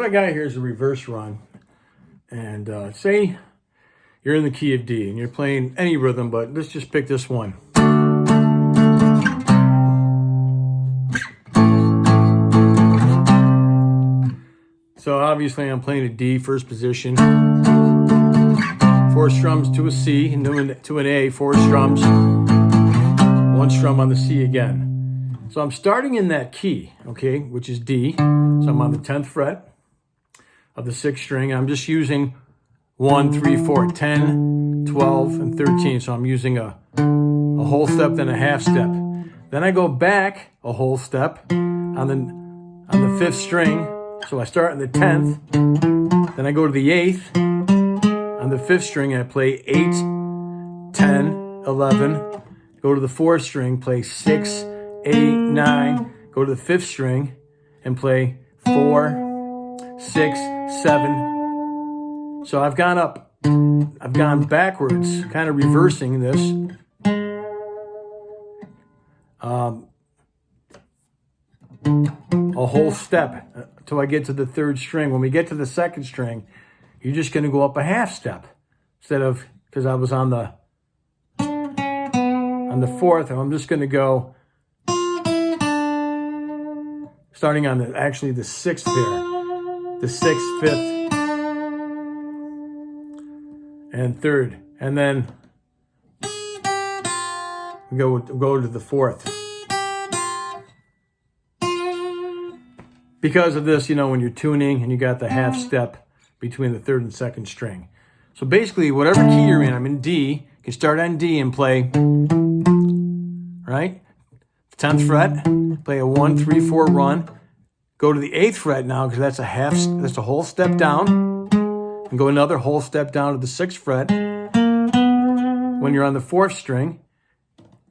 what I got here is a reverse run. And say you're in the key of D and you're playing any rhythm, but let's just pick this one. So obviously I'm playing a D, first position. 4 strums to a C, and then to an A, 4 strums. 1 strum on the C again. So I'm starting in that key, okay, which is D. So I'm on the 10th fret of the 6th string. I'm just using 1, 3, 4, 10, 12, and 13. So I'm using a whole step, then a half step. Then I go back a whole step on the 5th string. So I start on the 10th, then I go to the 8th on the 5th string, and I play 8, 10, 11. Go to the 4th string, play 6, 8, 9. Go to the 5th string and play 4, 6, 7. So I've gone backwards, kind of reversing this. A whole step till I get to the 3rd string. When we get to the 2nd string, you're just going to go up a half step instead of, because I was on the 4th, and I'm just going to go starting on the 6th here, the 6th, 5th, and 3rd, and then we go to the 4th. Because of this, when you're tuning and you got the half step between the 3rd and 2nd string. So basically, whatever key you're in, I'm in D. You can start on D and play, right? 10th fret, play a 1, 3, 4 run. Go to the 8th fret now, because that's a whole step down. And go another whole step down to the 6th fret when you're on the 4th string.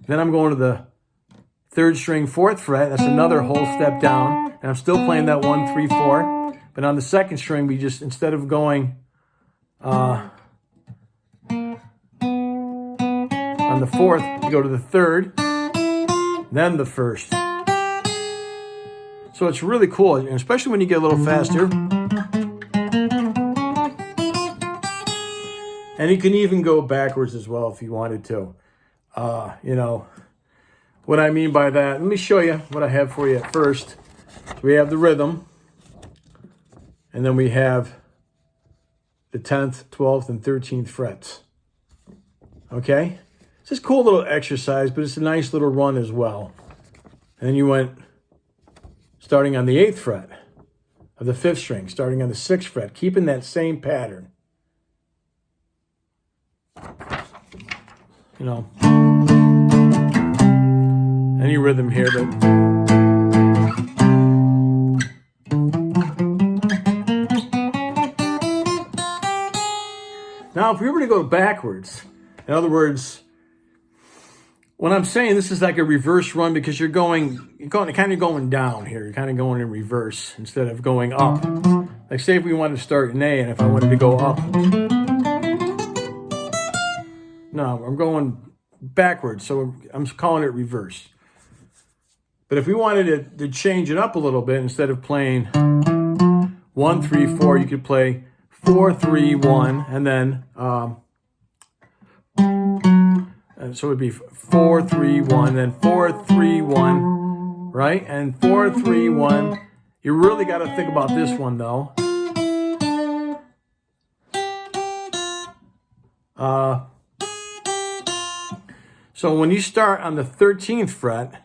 Then I'm going to the 3rd string, 4th fret. That's another whole step down. And I'm still playing that 1, 3, 4. But on the 2nd string, we just, instead of going on the 4th, you go to the 3rd, then the 1st. So it's really cool, especially when you get a little faster. And you can even go backwards as well if you wanted to. What I mean by that, let me show you what I have for you at first. So we have the rhythm, and then we have the 10th, 12th, and 13th frets. Okay? It's just a cool little exercise, but it's a nice little run as well. And then you went starting on the 8th fret of the 5th string, starting on the 6th fret, keeping that same pattern. Any rhythm here, but now, if we were to go backwards, in other words, when I'm saying this is like a reverse run, because you're kind of going down here. You're kind of going in reverse instead of going up. Like say if we wanted to start in A, and if I wanted to go up. No, I'm going backwards, so I'm calling it reverse. But if we wanted to change it up a little bit, instead of playing 1, 3, 4, you could play 4, 3, 1, and then, and so it would be 4, 3, 1, then 4, 3, 1, right? And 4, 3, 1. You really got to think about this one, though. So when you start on the 13th fret,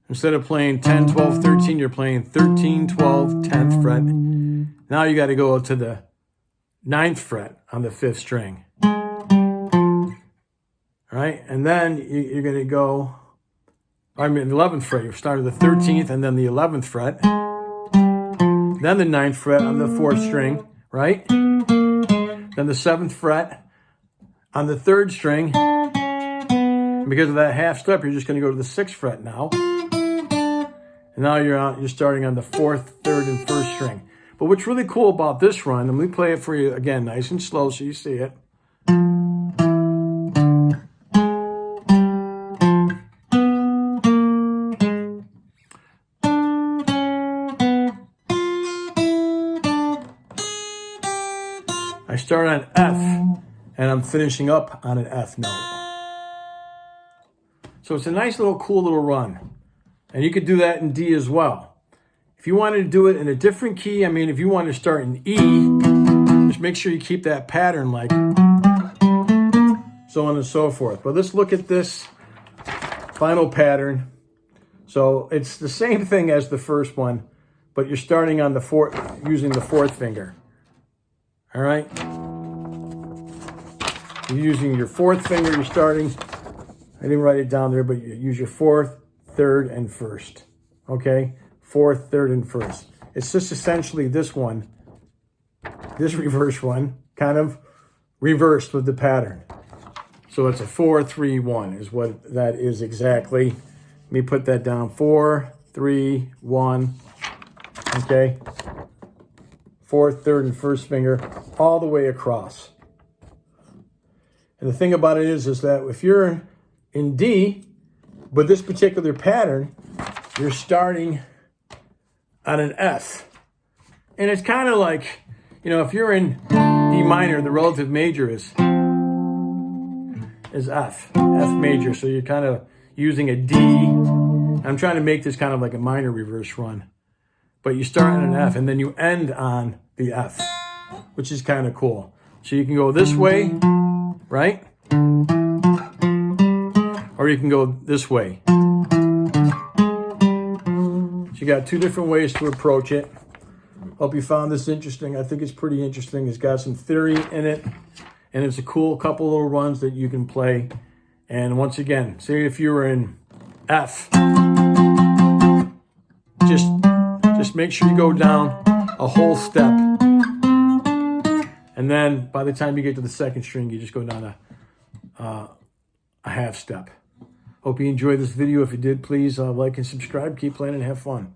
instead of playing 10, 12, 13, you're playing 13, 12, 10th fret. Now you got to go to the 9th fret on the 5th string. All right? And then you're going to go, the 11th fret. You start at the 13th and then the 11th fret. Then the 9th fret on the 4th string, right? Then the 7th fret on the 3rd string. And because of that half step, you're just going to go to the 6th fret now. And now you're starting on the 4th, 3rd, and 1st string. But what's really cool about this run, and let me play it for you again, nice and slow so you see it. I start on F, and I'm finishing up on an F note. So it's a nice little, cool little run. And you could do that in D as well. If you wanted to do it in a different key, I mean, if you wanted to start in E, just make sure you keep that pattern like so on and so forth. But let's look at this final pattern. So it's the same thing as the first one, but you're starting on the fourth, using the fourth finger. All right? You're using your fourth finger, you're starting. I didn't write it down there, but you use your fourth, third, and first. Okay? Fourth, third, and first. It's just essentially this one, this reverse one, kind of reversed with the pattern. So it's a 4, 3, 1 is what that is exactly. Let me put that down. 4, 3, 1. Okay? Fourth, third, and first finger all the way across. And the thing about it is that if you're in D, but this particular pattern, you're starting on an F. And it's kind of like, you know, if you're in D minor, the relative major is F major. So you're kind of using a D. I'm trying to make this kind of like a minor reverse run. But you start on an F and then you end on the F, which is kind of cool. So you can go this way, right? Or you can go this way. So you got two different ways to approach it. Hope you found this interesting. I think it's pretty interesting. It's got some theory in it. And it's a cool couple little runs that you can play. And once again, say if you were in F, just make sure you go down a whole step. And then by the time you get to the second string, you just go down a half step. Hope you enjoyed this video. If you did, please like and subscribe. Keep playing and have fun.